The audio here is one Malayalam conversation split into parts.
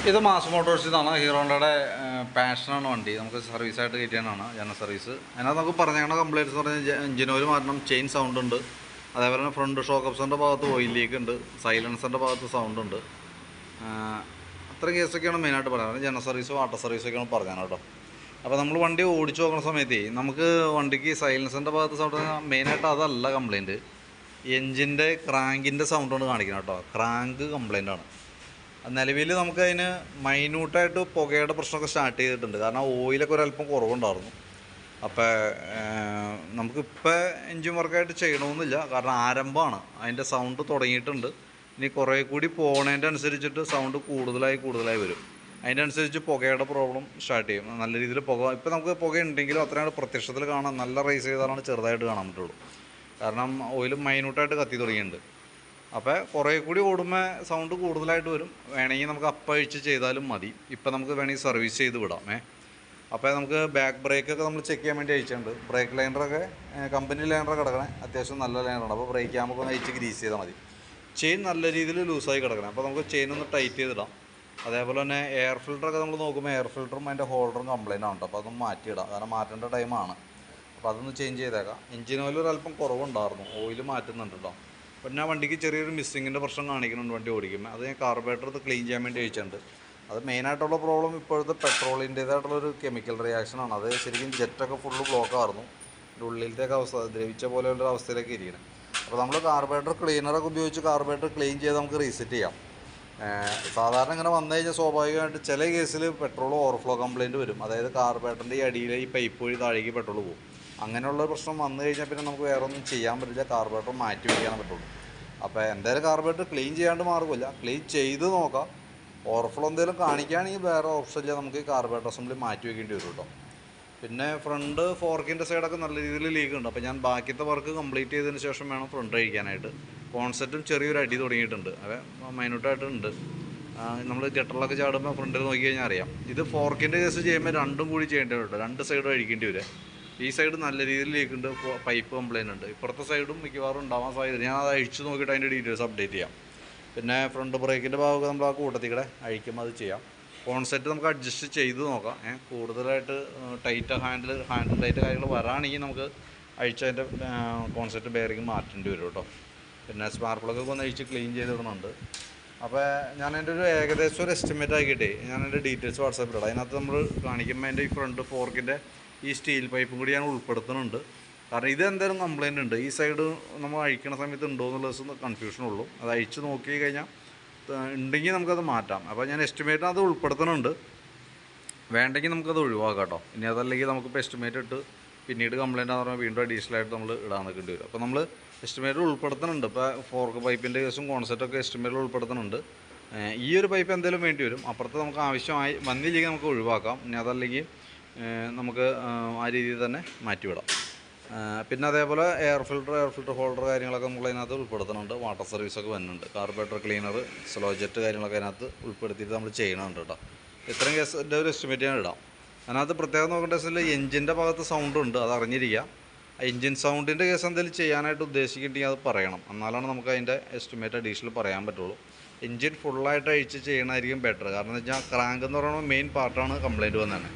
ഇത് മാസ് മോട്ടോഴ്സിൽ നിന്നാണ്. ഹീറോയുടെ പാഷനാണ് വണ്ടി. നമുക്ക് സർവീസായിട്ട് കയറ്റിയാണ് ജനറൽ സർവീസ്. അതിനകത്ത് നമുക്ക് പറഞ്ഞേക്കണ കംപ്ലയിൻറ്റ്സ് എന്ന് പറഞ്ഞാൽ എഞ്ചിൻ ഓയിൽ മാറ്റണം, ചെയിൻ സൗണ്ട് ഉണ്ട്, അതേപോലെ തന്നെ ഫ്രണ്ട് ഷോക്ക് അബ്സറിൻ്റെ ഭാഗത്ത് ഓയിൽ ലീക്ക് ഉണ്ട്, സൈലൻസറിൻ്റെ ഭാഗത്ത് സൗണ്ട് ഉണ്ട്. അത്രയും കേസൊക്കെയാണ് മെയിനായിട്ട് പറയുന്നത്. ജനറൽ സർവീസ്, വാട്ടർ സർവീസൊക്കെയാണ് പറഞ്ഞത് കേട്ടോ. അപ്പോൾ നമ്മൾ വണ്ടി ഓടിച്ചു നോക്കുന്ന സമയത്ത് നമുക്ക് വണ്ടിക്ക് സൈലൻസറിൻ്റെ ഭാഗത്ത് സൗണ്ട് മെയിനായിട്ട് അതല്ല കംപ്ലയിൻറ്റ്, എഞ്ചിൻ്റെ ക്രാങ്കിൻ്റെ സൗണ്ടാണ് കാണിക്കുന്നത് കേട്ടോ. ക്രാങ്ക് കംപ്ലയിൻ്റാണ്. നിലവിൽ നമുക്കതിന് മൈന്യൂട്ടായിട്ട് പുകയുടെ പ്രശ്നമൊക്കെ സ്റ്റാർട്ട് ചെയ്തിട്ടുണ്ട്. കാരണം ഓയിലൊക്കെ ഒരല്പം കുറവുണ്ടായിരുന്നു. അപ്പോൾ നമുക്കിപ്പോൾ എൻജിൻ വർക്കായിട്ട് ചെയ്യണമെന്നില്ല, കാരണം ആരംഭമാണ്. അതിൻ്റെ സൗണ്ട് തുടങ്ങിയിട്ടുണ്ട്. ഇനി കുറേ കൂടി പോകണതിൻ്റെ അനുസരിച്ചിട്ട് സൗണ്ട് കൂടുതലായി വരും. അതിൻ്റെ അനുസരിച്ച് പുകയുടെ പ്രോബ്ലം സ്റ്റാർട്ട് ചെയ്യും. നല്ല രീതിയിൽ പുക ഇപ്പോൾ നമുക്ക് പുക ഉണ്ടെങ്കിലും അത്രയാണ് പ്രത്യക്ഷത്തിൽ കാണാൻ, നല്ല റേസ് ചെയ്താലാണ് ചെറുതായിട്ട് കാണാൻ പറ്റുള്ളൂ. കാരണം ഓയിൽ മൈന്യൂട്ടായിട്ട് കത്തി തുടങ്ങിയിട്ടുണ്ട്. അപ്പോൾ കുറേ കൂടി ഓടുമ്പോൾ സൗണ്ട് കൂടുതലായിട്ട് വരും. വേണമെങ്കിൽ നമുക്ക് അപ്പഴിച്ച് ചെയ്താലും മതി. ഇപ്പം നമുക്ക് വേണമെങ്കിൽ സർവീസ് ചെയ്ത് വിടാം. അപ്പോൾ നമുക്ക് ബാക്ക് ബ്രേക്കൊക്കെ നമ്മൾ ചെക്ക് ചെയ്യാൻ വേണ്ടി അയച്ചിട്ടുണ്ട്. ബ്രേക്ക് ലൈനറൊക്കെ കമ്പനി ലൈനറൊക്കെ കിടക്കണേ, അത്യാവശ്യം നല്ല ലൈനറാണ്. അപ്പോൾ ബ്രേക്ക് ക്യാമൊക്കെ ഒന്ന് അയച്ച് ഗ്രീസ് ചെയ്താൽ മതി. ചെയിൻ നല്ല രീതിയിൽ ലൂസായി കിടക്കണം. അപ്പോൾ നമുക്ക് ചെയിൻ ഒന്ന് ടൈറ്റ് ചെയ്തിടാം. അതേപോലെ തന്നെ എയർ ഫിൽറ്ററൊക്കെ നമ്മൾ നോക്കുമ്പോൾ എയർ ഫിൽറ്ററും അതിൻ്റെ ഹോൾഡറും കംപ്ലയിൻ്റ് ആണ്. അപ്പോൾ അതൊന്ന് മാറ്റിയിടാം, കാരണം മാറ്റേണ്ട ടൈമാണ്. അപ്പോൾ അതൊന്ന് ചേഞ്ച് ചെയ്തേക്കാം. എഞ്ചിൻ ഓയിൽ ഒരല്പം കുറവുണ്ടായിരുന്നു, ഓയിൽ മാറ്റുന്നുണ്ട് കേട്ടോ. പിന്നെ വണ്ടിക്ക് ചെറിയൊരു മിസ്സിങ്ങിൻ്റെ പ്രശ്നം കാണിക്കുന്നുണ്ട് വണ്ടി ഓടിക്കുമ്പോൾ. അത് ഞാൻ കാർബറേറ്റർ ഇത് ക്ലീൻ ചെയ്യാൻ വേണ്ടി അയച്ചിട്ടുണ്ട്. അത് മെയിനായിട്ടുള്ള പ്രോബ്ലം ഇപ്പോഴത്തെ പെട്രോളിൻ്റേതായിട്ടുള്ളൊരു കെമിക്കൽ റിയാക്ഷനാണ്. അത് ശരിക്കും ജെറ്റൊക്കെ ഫുള്ള് ബ്ലോക്കായിരുന്നു. ഇതിൻ്റെ ഉള്ളിലത്തേക്ക് അവസ്ഥ ദ്രവിച്ച പോലെയുള്ള അവസ്ഥയിലേക്ക് ഇരിക്കണം. അപ്പോൾ നമ്മൾ കാർബറേറ്റർ ക്ലീനറൊക്കെ ഉപയോഗിച്ച് കാർബറേറ്റർ ക്ലീൻ ചെയ്ത് നമുക്ക് റീസെറ്റ് ചെയ്യാം. സാധാരണ ഇങ്ങനെ വന്നു കഴിഞ്ഞാൽ സ്വാഭാവികമായിട്ട് ചില കേസിൽ പെട്രോൾ ഓവർഫ്ലോ കംപ്ലയിൻറ്റ് വരും. അതായത് കാർബറേറ്ററിൻ്റെ ഈ അടിയിലെ ഈ പൈപ്പ് വഴി താഴേക്ക് പെട്രോൾ പോകും. അങ്ങനെയുള്ള പ്രശ്നം വന്നു കഴിഞ്ഞാൽ പിന്നെ നമുക്ക് വേറെ ഒന്നും ചെയ്യാൻ പറ്റില്ല, കാർബറേറ്റർ മാറ്റി വയ്ക്കാനേ പറ്റുള്ളൂ. അപ്പോൾ എന്തായാലും കാർബറേറ്റർ ക്ലീൻ ചെയ്യാണ്ട് മാർഗ്ഗമില്ല, ക്ലീൻ ചെയ്ത് നോക്കാം. ഓവർഫ്ലോ എന്തെങ്കിലും കാണിക്കുകയാണെങ്കിൽ വേറെ ഓപ്ഷൻ ഇല്ല, നമുക്ക് ഈ കാർബറേറ്റർ അസംബ്ലി മാറ്റി വയ്ക്കേണ്ടി വരും കേട്ടോ. പിന്നെ ഫ്രണ്ട് ഫോർക്കിൻ്റെ സൈഡൊക്കെ നല്ല രീതിയിൽ ലീക്ക് ഉണ്ട്. അപ്പോൾ ഞാൻ ബാക്കിയത്തെ വർക്ക് കംപ്ലീറ്റ് ചെയ്തതിന് ശേഷം വേണം ഫ്രണ്ട് അഴിക്കാനായിട്ട്. കോൺസെപ്റ്റും ചെറിയൊരു അടി തുടങ്ങിയിട്ടുണ്ട്, അത് മൈന്യൂട്ടായിട്ടുണ്ട്. നമ്മൾ ഗട്ടറിലൊക്കെ ചാടുമ്പോൾ ഫ്രണ്ടിൽ നോക്കി കഴിഞ്ഞാൽ അറിയാം. ഇത് ഫോർക്കിൻ്റെ കേസ് ചെയ്യുമ്പോൾ രണ്ടും കൂടി ചെയ്യേണ്ടി വരും, രണ്ട് സൈഡും അഴിക്കേണ്ടി വരും. ഈ സൈഡ് നല്ല രീതിയിൽ ലീക്കുണ്ട്, പൈപ്പ് കംപ്ലയിൻ്റ് ഉണ്ട്. ഇപ്പുറത്തെ സൈഡും മിക്കവാറും ഉണ്ടാവാൻ സാധ്യത. ഞാൻ അത് അഴിച്ച് നോക്കിയിട്ട് അതിൻ്റെ ഡീറ്റെയിൽസ് അപ്ഡേറ്റ് ചെയ്യാം. പിന്നെ ഫ്രണ്ട് ബ്രേക്കിൻ്റെ ഭാഗമൊക്കെ നമ്മൾ ആ കൂട്ടത്തിൽ കൂടെ അഴിക്കുമ്പോൾ അത് ചെയ്യാം. കോൺസെപ്റ്റ് നമുക്ക് അഡ്ജസ്റ്റ് ചെയ്ത് നോക്കാം. കൂടുതലായിട്ട് ടൈറ്റ് ഹാൻഡിൽ ടൈറ്റ് കാര്യങ്ങൾ വരാണെങ്കിൽ നമുക്ക് അഴിച്ചതിൻ്റെ കോൺസെപ്റ്റ് ബെയറിങ് മാറ്റേണ്ടി വരും കേട്ടോ. പിന്നെ സ്പാർക്ക് പ്ലഗൊക്കെ ഒന്ന് അഴിച്ച് ക്ലീൻ ചെയ്തിടുന്നുണ്ട്. അപ്പോൾ ഞാൻ എൻ്റെ ഒരു ഏകദേശം ഒരു എസ്റ്റിമേറ്റ് ആക്കിയിട്ടേ ഞാൻ എൻ്റെ ഡീറ്റെയിൽസ് വാട്സാപ്പിലിടാം. അതിനകത്ത് നമ്മൾ കാണിക്കുമ്പോൾ എൻ്റെ ഈ ഫ്രണ്ട് ഫോർക്കിൻ്റെ ഈ സ്റ്റീൽ പൈപ്പും കൂടി ഞാൻ ഉൾപ്പെടുത്തുന്നുണ്ട്. കാരണം ഇത് എന്തായാലും കംപ്ലയിൻ്റ് ഉണ്ട്. ഈ സൈഡ് നമ്മൾ അഴിക്കണ സമയത്ത് ഉണ്ടോ എന്നുള്ളത് കൺഫ്യൂഷനുള്ളൂ. അത് അഴിച്ച് നോക്കി കഴിഞ്ഞാൽ ഉണ്ടെങ്കിൽ നമുക്കത് മാറ്റാം. അപ്പോൾ ഞാൻ എസ്റ്റിമേറ്റ് അത് ഉൾപ്പെടുത്തുന്നുണ്ട്. വേണ്ടെങ്കിൽ നമുക്കത് ഒഴിവാക്കാം കേട്ടോ. ഇനി അതല്ലെങ്കിൽ നമുക്കിപ്പോൾ എസ്റ്റിമേറ്റ് ഇട്ട് പിന്നീട് കംപ്ലയിൻ്റ് ആണെന്ന് പറഞ്ഞാൽ വീണ്ടും അഡീഷണലായിട്ട് നമ്മൾ ഇടാൻ നിൽക്കേണ്ടി വരും. അപ്പോൾ നമ്മൾ എസ്റ്റിമേറ്റ് ഉൾപ്പെടുത്തുന്നുണ്ട്. ഇപ്പോൾ ഫോർക്ക് പൈപ്പിൻ്റെ കേസും കോൺസെപ്റ്റൊക്കെ എസ്റ്റിമേറ്റിൽ ഉൾപ്പെടുത്തുന്നുണ്ട്. ഈ ഒരു പൈപ്പ് എന്തായാലും വേണ്ടി വരും. അപ്പുറത്ത് നമുക്ക് ആവശ്യമായി വന്നില്ലെങ്കിൽ നമുക്ക് ഒഴിവാക്കാം. ഇനി അതല്ലെങ്കിൽ നമുക്ക് ആ രീതിയിൽ തന്നെ മാറ്റിവിടാം. പിന്നെ അതേപോലെ എയർ ഫിൽറ്റർ ഹോൾഡർ കാര്യങ്ങളൊക്കെ നമ്മൾ അതിനകത്ത് ഉൾപ്പെടുത്തുന്നുണ്ട്. വാട്ടർ സർവീസൊക്കെ വരുന്നുണ്ട്. കാർബറേറ്റർ ക്ലീനർ, സ്ലോ ജെറ്റ് കാര്യങ്ങളൊക്കെ അതിനകത്ത് ഉൾപ്പെടുത്തിയിട്ട് നമ്മൾ ചെയ്യണമുണ്ട് കേട്ടോ. ഇത്രയും കേസിൻ്റെ ഒരു എസ്റ്റിമേറ്റ് ഞാൻ ഇടാം. അതിനകത്ത് പ്രത്യേകം നോക്കേണ്ട കേസിൽ എഞ്ചിൻ്റെ ഭാഗത്ത് സൗണ്ട് ഉണ്ട്, അത് അറിഞ്ഞിരിക്കുക. എഞ്ചിൻ സൗണ്ടിൻ്റെ കേസ് എന്തെങ്കിലും ചെയ്യാനായിട്ട് ഉദ്ദേശിക്കുന്നുണ്ടെങ്കിൽ അത് പറയണം, എന്നാലാണ് നമുക്ക് അതിൻ്റെ എസ്റ്റിമേറ്റ് അഡീഷണൽ പറയാൻ പറ്റുള്ളൂ. എഞ്ചിൻ ഫുള്ളായിട്ട് അഴിച്ച് ചെയ്യണമായിരിക്കും ബെറ്റർ. കാരണം എന്ന് വെച്ചാൽ ക്രാങ്ക് എന്ന് പറയുമ്പോൾ മെയിൻ പാർട്ടാണ് കംപ്ലയിൻറ്റ് വന്നത്.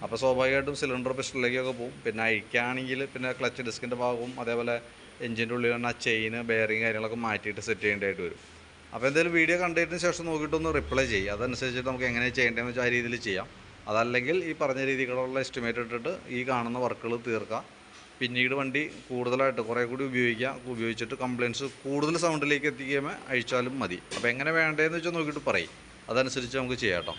അപ്പോൾ സ്വാഭാവികമായിട്ടും സിലിണ്ടർ പിസ്റ്റളിലേക്കൊക്കെ പോകും. പിന്നെ അഴിക്കുകയാണെങ്കിൽ പിന്നെ ക്ലച്ച് ഡിസ്കിൻ്റെ ഭാഗവും അതേപോലെ എഞ്ചിൻ്റെ ഉള്ളിൽ തന്നെ ആ ചെയിന് ബെയറിങ് കാര്യങ്ങളൊക്കെ മാറ്റിയിട്ട് സെറ്റ് ചെയ്യേണ്ടതായിട്ട് വരും. അപ്പോൾ എന്തായാലും വീഡിയോ കണ്ടതിന് ശേഷം നോക്കിയിട്ടൊന്ന് റിപ്ലൈ ചെയ്യും. അതനുസരിച്ചിട്ട് നമുക്ക് എങ്ങനെ ചെയ്യേണ്ടതെന്ന് വെച്ചാൽ ആ രീതിയിൽ ചെയ്യാം. അതല്ലെങ്കിൽ ഈ പറഞ്ഞ രീതികളുള്ള എസ്റ്റിമേറ്റ് ഇട്ടിട്ട് ഈ കാണുന്ന വർക്കുകൾ തീർക്കാം. പിന്നീട് വണ്ടി കൂടുതലായിട്ട് കുറേ കൂടി ഉപയോഗിച്ചിട്ട് കംപ്ലയിൻറ്റ്സ് കൂടുതൽ സൗണ്ടിലേക്ക് എത്തിക്കുമ്പോൾ അഴിച്ചാലും മതി. അപ്പോൾ എങ്ങനെ വേണ്ടതെന്ന് വെച്ചാൽ നോക്കിയിട്ട് പറയും, അതനുസരിച്ച് നമുക്ക് ചെയ്യാം കേട്ടോ.